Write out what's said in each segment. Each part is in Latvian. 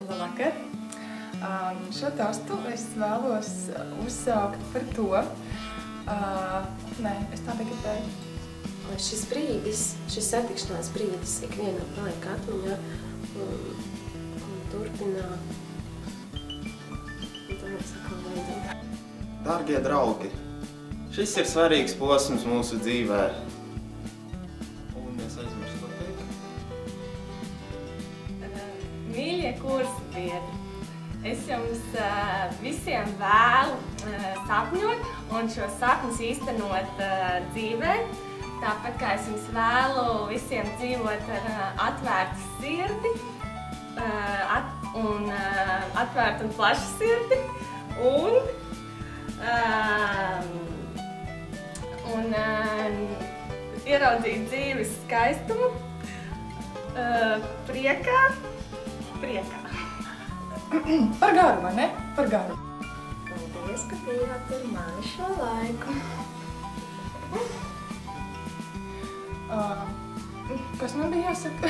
Labvakar! Šo tostu es vēlos uzsaukt par to. Nē, es tā negribēju. Lai šis brīdis, šis satikšanās brīdis ikvienam paliek atmiņā un turpinā. Un tā sakām vajadzētu. Dārgie draugi, šis ir svarīgs posms mūsu dzīvē. Un es aizmirstu to teikt. Mīļie kursa biedri, es jums visiem vēlu sapņot un šo sapņus īstenot dzīvē. Tāpat kā es jums vēlu visiem dzīvot ar atvērtu sirdi, atvērtu un plašu sirdi un ieraudzīt dzīves skaistumu, priekā. Par garu, vai ne? Par garu. Paldies, ka bijāt ar mani šo laiku. Kas man bija jāsaka?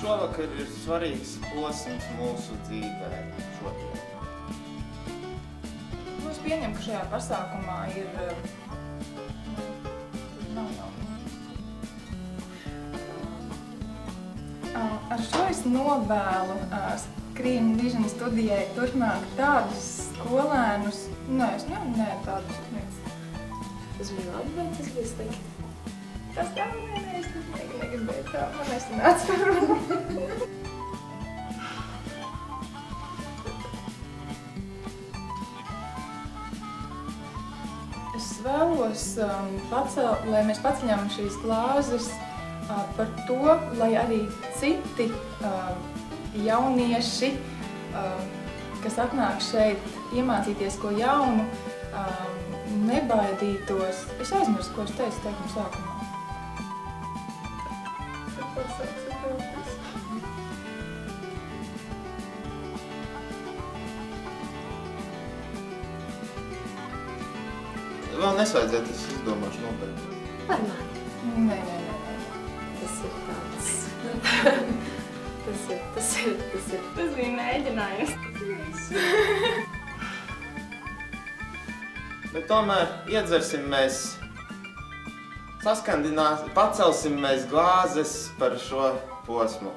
Šovakar ir svarīgs posms mūsu dzīvē šodien. Es pieņemu, ka šajā pasākumā ir... Ar šo es novēlu Screen Vision studijai turpmāk tādus skolēnus... Nē, tādus... Tas bija labi, vai tas bija slikti? Tas tā, nē, es negribēju tā, man nesanāca par runu. Es vēlos, lai mēs paceļam šīs glāzes par to, lai arī citi jaunieši, kas atnāk šeit iemācīties ko jaunu, nebaidītos. Es aizmirsu, ko es teicu teikumu sākumā. Vēl nesvajadzētu, es izdomāšu nopietni. Par mani. Nē. Tas ir tāds. Tas ir. Tas bija mēģinājums. Bet tomēr iedzersim mēs, pacelsim mēs glāzes par šo posmu.